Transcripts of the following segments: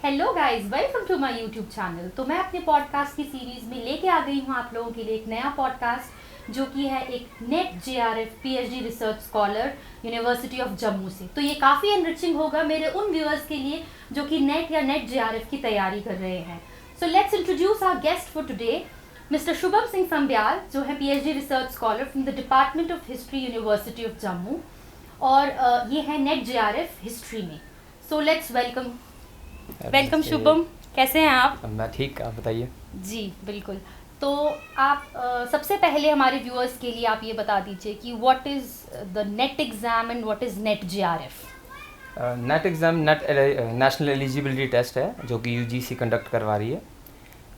Hello guys, welcome to my YouTube channel. तो मैं अपने पॉडकास्ट की सीरीज़ में लेके आ गई हूँ आप लोगों के लिए एक नया पॉडकास्ट जो कि है एक net JRF PhD research scholar university of Jammu से। तो ये काफ़ी एनरिचिंग होगा मेरे उन व्यूअर्स के लिए जो कि नेट या नेट जेआरएफ की तैयारी कर रहे हैं। So let's introduce our guest for today, mister Shubham Singh Phambyal, जो है PhD research scholar from the department of history university of Jammu, और ये है नेट जेआरएफ हिस्ट्री में। सो लेट्स वेलकम शुभम, कैसे हैं आप? मैं ठीक, आप बताइए। जी बिल्कुल। तो आप सबसे पहले हमारे व्यूअर्स के लिए आप ये बता दीजिए कि what is the NET exam and what is NET JRF. NET exam national eligibility test है जो कि यूजीसी कंडक्ट करवा रही है।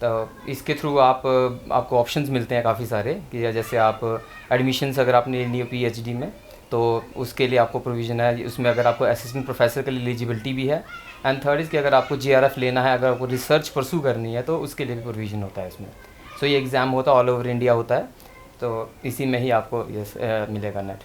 तो इसके थ्रू आपको ऑप्शंस मिलते हैं काफ़ी सारे कि जैसे आप एडमिशन्स अगर आपने लेनी हो पीएचडी में तो उसके लिए आपको प्रोविज़न है। उसमें अगर आपको असिस्टेंट प्रोफेसर के लिए एलिजिबिलिटी भी है। एंड थर्ड इज़ कि अगर आपको जेआरएफ लेना है, अगर आपको रिसर्च परसू करनी है तो उसके लिए भी प्रोविज़न होता है इसमें। सो ये एग्ज़ाम होता है ऑल ओवर इंडिया होता है, तो इसी में ही आपको ये मिलेगा नेट।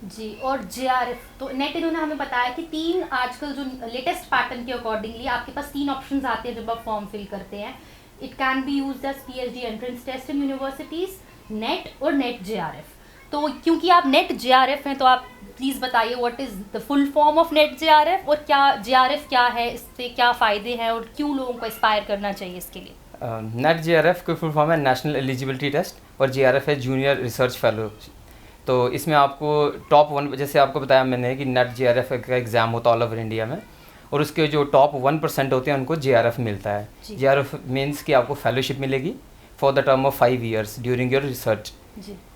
जी, और जेआरएफ तो नेट इन्होंने हमें बताया कि तीन आजकल जो लेटेस्ट पैटर्न के अकॉर्डिंगली आपके पास तीन ऑप्शंस आते हैं जब आप फॉर्म फिल करते हैं। It can be used as PhD entrance test in universities, NET और नेट जेआरएफ। तो क्योंकि आप नेट जेआरएफ हैं तो आप प्लीज़ बताइए what is the full form of net JRF, और क्या जेआरएफ क्या है, इससे क्या फ़ायदे हैं और क्यों लोगों को इंस्पायर करना चाहिए इसके लिए। नेट जेआरएफ का फुल फॉर्म है नेशनल एलिजिबिलिटी टेस्ट, और जेआरएफ है जूनियर रिसर्च फेलो। तो इसमें आपको टॉप 1, जैसे आपको बताया मैंने कि नेट जेआरएफ का एग्ज़ाम होता है ऑल ओवर इंडिया में, और उसके जो टॉप 1% होते हैं उनको जेआरएफ मिलता है। जेआरएफ मीन्स कि आपको फेलोशिप मिलेगी for the term of 5 years during your research.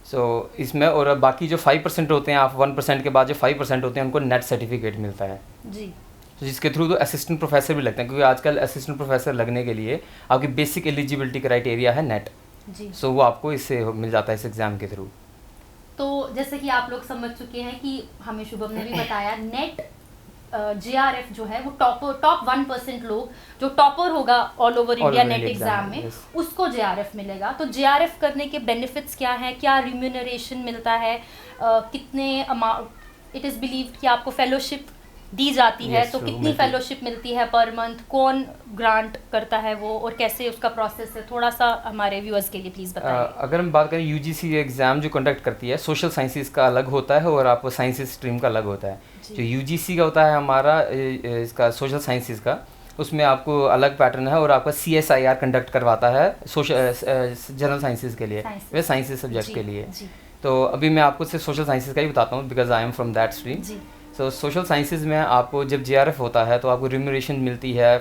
So इसमें और बाकी जो 5% होते हैं, आप 1% के बाद जो 5% होते हैं उनको नेट सर्टिफिकेट मिलता है जी। तो जिसके थ्रू तो असिस्टेंट प्रोफेसर भी लगते हैं, क्योंकि आजकल असिस्टेंट प्रोफेसर लगने के लिए आपकी बेसिक एलिजिबिलिटी क्राइटेरिया है नेट जी। सो वो आपको इससे मिल जाता है इस एग्ज़ाम के थ्रू। तो जैसे कि आप लोग समझ चुके हैं कि हमें शुभम ने भी बताया नेट जेआरएफ जो है वो टॉप 1% लोग जो टॉपर होगा all over India net exam में उसको जेआरएफ मिलेगा। तो जेआरएफ करने के बेनिफिट्स क्या हैं, क्या रिम्यूनरेशन मिलता है, कितने अमाउंट, इट इज़ बिलीव्ड कि आपको फेलोशिप दी जाती है, तो कितनी फेलोशिप मिलती है पर मंथ, कौन ग्रांट करता है वो, और कैसे उसका प्रोसेस है, थोड़ा सा हमारे व्यूअर्स के लिए प्लीज़ बताइए। अगर हम बात करें यूजीसी एग्ज़ाम जो कंडक्ट करती है, सोशल साइंसेज का अलग होता है और आपको साइंसेज स्ट्रीम का अलग होता है। जो यूजीसी का होता है हमारा इसका सोशल साइंसेज का, उसमें आपको अलग पैटर्न है, और आपका सीएसआईआर कंडक्ट करवाता है सोशल जनरल साइंसेज के लिए, वे साइंसेज सब्जेक्ट के लिए। तो अभी मैं आपको सिर्फ सोशल साइंसेज का ही बताता हूँ because I am from that stream. तो सोशल साइंसेज में आपको जब जेआरएफ होता है तो आपको रिम्यूनरेशन मिलती है,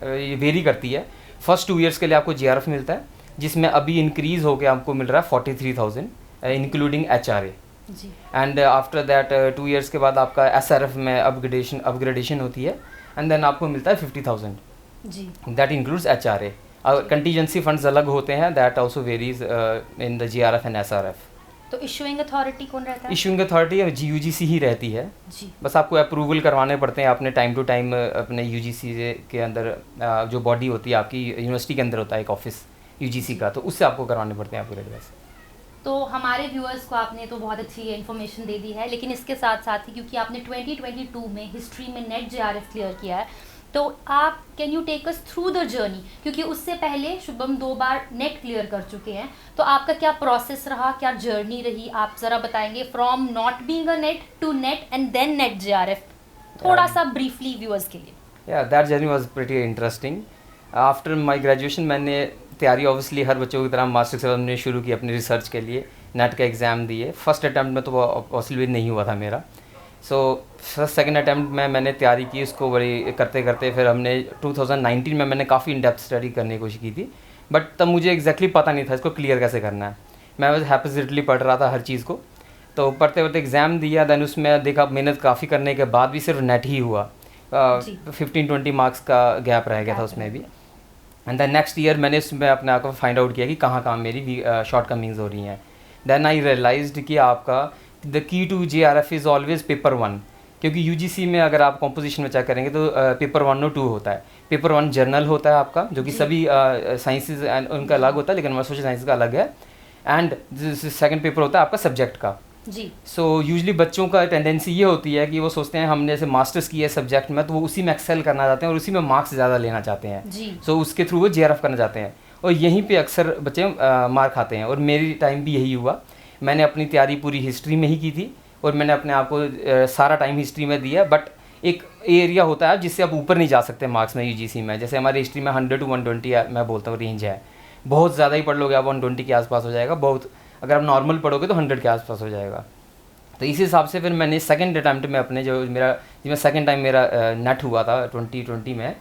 ये वेरी करती है। फर्स्ट 2 years के लिए आपको जेआरएफ मिलता है, जिसमें अभी इंक्रीज़ होकर आपको मिल रहा है 43,000 including HRA. And after that 2 years के बाद आपका एसआरएफ में अपग्रेडेशन होती है, एंड देन आपको मिलता है 50,000 जी, that includes HRA. Contingency funds अलग होते हैं, that also varies in the JRF and SRF. तो इशूइंग अथॉरिटी कौन रहता है? इशूइंग अथॉरिटी यूजीसी ही रहती है जी। बस आपको अप्रूवल करवाने पड़ते हैं अपने टाइम टू टाइम अपने यूजीसी के अंदर, जो बॉडी होती है आपकी यूनिवर्सिटी के अंदर होता है एक ऑफिस यूजीसी का, तो उससे आपको करवाने पड़ते हैं आपको एडवाइस। तो हमारे व्यूअर्स को आपने तो बहुत अच्छी इन्फॉर्मेशन दे दी है, लेकिन इसके साथ साथ ही क्योंकि आपने 2022 में हिस्ट्री में नेट जेआरएफ क्लियर किया है, तो आप can you take us through the journey, क्योंकि उससे पहले शुभम 2 बार नेट क्लियर कर चुके हैं, तो आपका क्या प्रोसेस रहा, क्या जर्नी रही, आप ज़रा बताएंगे from not being a NET to NET and then NET JRF, थोड़ा सा ब्रीफली व्यूअर्स के लिए। Yeah that journey was pretty interesting. After my graduation मैंने तैयारी ऑब्वियसली हर बच्चों की तरह मास्टर्स ने शुरू की अपनी रिसर्च के लिए, नेट का एग्ज़ाम दिए। फर्स्ट अटैम्प्ट में तो पॉसिबल नहीं हुआ था मेरा, सो फर्स्ट सेकंड अटैम्प्ट में मैंने तैयारी की उसको बड़ी करते करते, फिर हमने 2019 में मैंने काफ़ी इन डेप्थ स्टडी करने की कोशिश की थी, बट तब मुझे एग्जैक्टली पता नहीं था इसको क्लियर कैसे करना है। मैं बस हैप्पीली पढ़ रहा था हर चीज़ को, तो पढ़ते पढ़ते एग्ज़ाम दिया, दैन उसमें देखा मेहनत काफ़ी करने के बाद भी सिर्फ नेट ही हुआ, 15-20 मार्क्स का गैप रह गया था उसमें भी। एंड दैन नेक्स्ट ईयर मैंने उसमें अपने आप को फाइंड आउट किया कि कहाँ कहाँ मेरी शॉर्ट कमिंग्स हो रही हैं। देन आई रियलाइज्ड कि आपका the key to JRF is always paper 1, क्योंकि यूजीसी में अगर आप कॉम्पोजिशन में चेक करेंगे तो पेपर 1 और 2 होता है। पेपर 1 जर्नल होता है आपका, जो कि सभी साइंसेज उनका अलग होता है, लेकिन हमारा सोशल साइंस का अलग है। एंड सेकंड पेपर होता है आपका सब्जेक्ट का, जी। सो यूजली बच्चों का टेंडेंसी ये होती है कि वो सोचते हैं हमने जैसे मास्टर्स किया है सब्जेक्ट में, तो वो उसी में एक्सेल करना चाहते हैं और उसी में मार्क्स ज़्यादा लेना चाहते हैं। जी। सो उसके थ्रू वो JRF करना चाहते हैं और यहीं पे अक्सर बच्चे मार खाते हैं। और मेरी टाइम भी यही हुआ। मैंने अपनी तैयारी पूरी हिस्ट्री में ही की थी और मैंने अपने आप को सारा टाइम हिस्ट्री में दिया। बट एक एरिया होता है जिससे आप ऊपर नहीं जा सकते मार्क्स में UGC में। जैसे हमारी हिस्ट्री में 100 to 120 मैं बोलता हूँ रेंज है। बहुत ज़्यादा ही पढ़ लोगे आप 120 के आसपास हो जाएगा, बहुत अगर आप नॉर्मल पढ़ोगे तो 100 के आसपास हो जाएगा। तो इसी हिसाब से फिर मैंने सेकंड अटैम्प्ट में अपने जिसमें सेकंड टाइम मेरा नेट हुआ था 2020 में,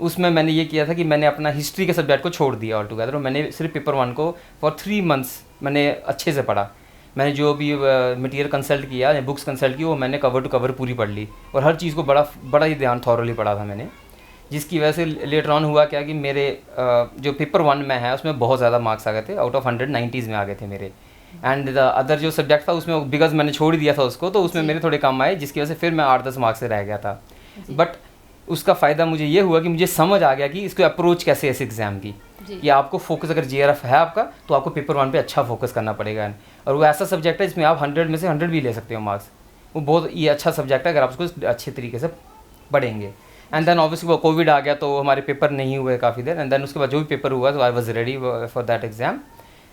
उसमें मैंने ये किया था कि मैंने अपना हिस्ट्री के सब्जेक्ट को छोड़ दिया ऑल टुगेदर और मैंने सिर्फ पेपर 1 को फॉर 3 मंथ्स मैंने अच्छे से पढ़ा। मैंने जो भी मटेरियल कंसल्ट किया या बुक्स कंसल्ट की वो मैंने कवर टू कवर पूरी पढ़ ली और हर चीज़ को बड़ा ही ध्यान थॉरली पढ़ा था मैंने, जिसकी वजह से लेटर ऑन हुआ क्या कि मेरे जो पेपर 1 में है उसमें बहुत ज़्यादा मार्क्स आ गए थे, आउट ऑफ 100 90s में आ गए थे मेरे। एंड द अदर जो सब्जेक्ट था उसमें बिकॉज मैंने छोड़ दिया था उसको, तो उसमें मेरे थोड़े कम आए, जिसकी वजह से फिर मैं 8-10 मार्क्स से रह गया था। बट उसका फ़ायदा मुझे ये हुआ कि मुझे समझ आ गया कि इसको अप्रोच कैसे है इस एग्ज़ाम की, कि आपको फोकस अगर JRF है आपका तो आपको पेपर 1 पे अच्छा फोकस करना पड़ेगा। और वो ऐसा सब्जेक्ट है जिसमें आप 100 में से 100 भी ले सकते हो मार्क्स। वो बहुत ये अच्छा सब्जेक्ट है अगर आप उसको अच्छे तरीके से पढ़ेंगे। एंड देन ऑब्वियसली वो कोविड आ गया तो हमारे पेपर नहीं हुए काफ़ी देर। एंड देन उसके बाद जो भी पेपर हुआ तो I was ready for that exam.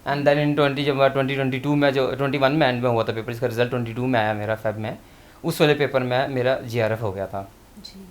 And then in 2022 में जो 21 में एंड में हुआ था पेपर, इसका रिजल्ट 22 में आया मेरा फेब में, उस वाले पेपर में मेरा JRF हो गया था जी।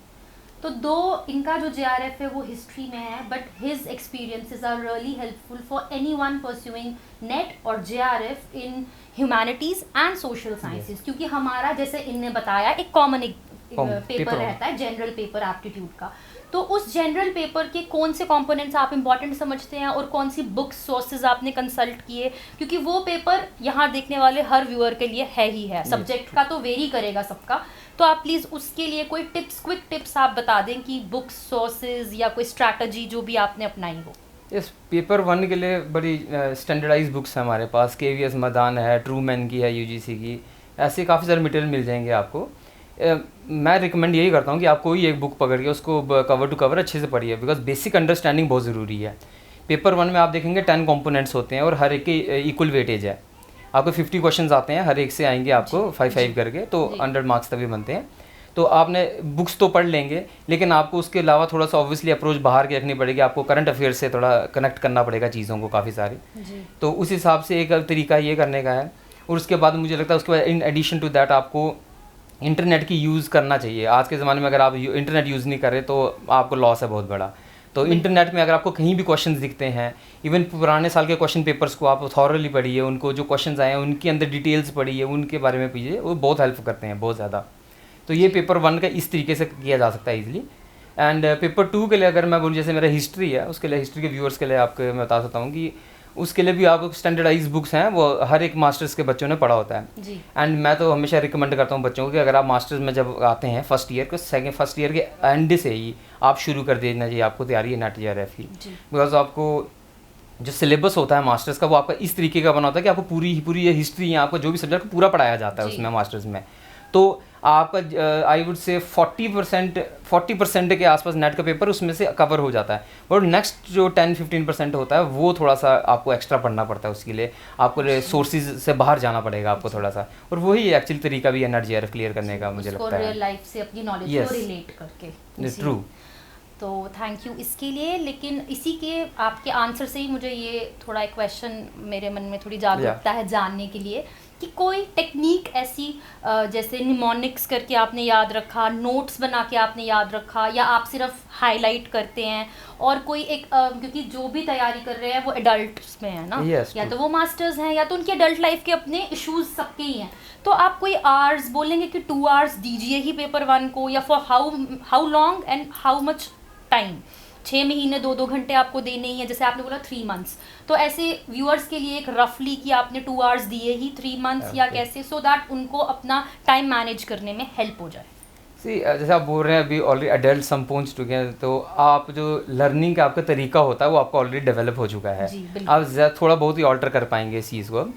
तो दो इनका जो JRF है वो हिस्ट्री में है, but his experiences are really helpful for anyone pursuing NET और JRF in humanities and social sciences, क्योंकि हमारा जैसे इनने बताया एक कॉमन पेपर रहता है जनरल पेपर एप्टीट्यूड का। तो उस जनरल पेपर के कौन से कंपोनेंट्स आप इंपॉर्टेंट समझते हैं और कौन सी बुक्स सोर्सेज आपने कंसल्ट किए, क्योंकि वो पेपर यहाँ देखने वाले हर व्यूअर के लिए है ही है, सब्जेक्ट का तो वेरी करेगा सबका। तो आप प्लीज़ उसके लिए कोई टिप्स, क्विक टिप्स आप बता दें कि बुक्स सोर्सेज या कोई स्ट्रैटेजी जो भी आपने अपनाई हो। इस पेपर 1 के लिए बड़ी स्टैंडर्डाइज बुक्स है हमारे पास, KVS मदान है, ट्रूमैन की है UGC की, ऐसे काफ़ी सारे मटेरियल मिल जाएंगे आपको। मैं रिकमेंड यही करता हूँ कि आप कोई एक बुक पकड़ के उसको कवर टू कवर अच्छे से पढ़िए, बिकॉज बेसिक अंडरस्टैंडिंग बहुत ज़रूरी है। पेपर 1 में आप देखेंगे 10 कंपोनेंट्स होते हैं और हर एक की इक्वल वेटेज है। आपको 50 क्वेश्चंस आते हैं, हर एक से आएंगे आपको 5-5 करके, तो 100 मार्क्स तभी बनते हैं। तो आपने बुक्स तो पढ़ लेंगे, लेकिन आपको उसके अलावा थोड़ा सा ऑब्वियसली अप्रोच बाहर की रखनी पड़ेगी, आपको करंट अफेयर से थोड़ा कनेक्ट करना पड़ेगा चीज़ों को काफ़ी सारी। तो उस हिसाब से एक तरीका ये करने का है। और उसके बाद मुझे लगता है उसके बाद इन एडिशन टू दैट आपको इंटरनेट की यूज़ करना चाहिए। आज के ज़माने में अगर आप इंटरनेट यूज़ नहीं कर रहे तो आपको लॉस है बहुत बड़ा। तो इंटरनेट में अगर आपको कहीं भी क्वेश्चंस दिखते हैं, इवन पुराने साल के क्वेश्चन पेपर्स को आप थॉरली पढ़िए, उनको जो क्वेश्चंस आए हैं उनके अंदर डिटेल्स पढ़िए, उनके बारे में पढ़िए, वो बहुत हेल्प करते हैं बहुत ज़्यादा। तो ये पेपर 1 का इस तरीके से किया जा सकता है ईजिली। एंड पेपर 2 के लिए अगर मैं बोलूँ, जैसे मेरा हिस्ट्री है, उसके लिए हिस्ट्री के व्यूअर्स के लिए आपको मैं बता सकता हूँ कि उसके लिए भी आप स्टैंडर्डाइज बुक्स हैं, वो हर एक मास्टर्स के बच्चों ने पढ़ा होता है जी। एंड मैं तो हमेशा रिकमेंड करता हूँ बच्चों को कि अगर आप मास्टर्स में जब आते हैं फर्स्ट ईयर को, फर्स्ट ईयर के एंड से ही आप शुरू कर देना चाहिए आपको तैयारी है नेट JRF की। बिकॉज आपको जो सिलेबस होता है मास्टर्स का वो आपका इस तरीके का बना होता है कि आपको पूरी ये हिस्ट्री या आपको जो भी सब्जेक्ट पूरा पढ़ाया जाता है उसमें मास्टर्स में। तो आपका आई वुड से 40% के आसपास नेट का पेपर उसमें से कवर हो जाता है, और नेक्स्ट जो 10-15% होता है वो थोड़ा सा आपको एक्स्ट्रा पढ़ना पड़ता है। उसके लिए आपको सोर्सेज से बाहर जाना पड़ेगा आपको थोड़ा सा, और वही एक्चुअली तरीका भी है नेट JRF क्लियर करने का मुझे लगता है, रियल लाइफ से अपनी नॉलेज को रिलेट करके। ट्रू। तो थैंक यू इसके लिए। लेकिन इसी के आपके आंसर से ही मुझे ये थोड़ा एक क्वेश्चन मेरे मन में थोड़ी जागरूकता है जानने के लिए कि कोई टेक्निक ऐसी जैसे निमोनिक्स करके आपने याद रखा, नोट्स बना के आपने याद रखा, या आप सिर्फ हाईलाइट करते हैं, और कोई एक क्योंकि जो भी तैयारी कर रहे हैं वो एडल्ट्स में है ना, या तो वो मास्टर्स हैं या तो उनके एडल्ट लाइफ के अपने इश्यूज सबके ही हैं। तो आप कोई आवर्स बोलेंगे कि 2 आवर्स दीजिए ही पेपर 1 को, या for how long and how much time? 6 महीने 2-2 घंटे आपको देने ही है, जैसे आपने बोला 3 मंथ्स। तो ऐसे व्यूअर्स के लिए एक रफली कि आपने 2 आवर्स दिए ही 3 मंथ्स या कैसे, सो दैट उनको अपना टाइम मैनेज करने में हेल्प हो जाए। जैसे आप बोल रहे हैं अभी ऑलरेडी एडल्ट हम पहुंच चुके हैं, तो आप जो लर्निंग का आपका तरीका होता है वो आपका ऑलरेडी डेवलप हो चुका है, आप थोड़ा बहुत ही ऑल्टर कर पाएंगे इस चीज़ को।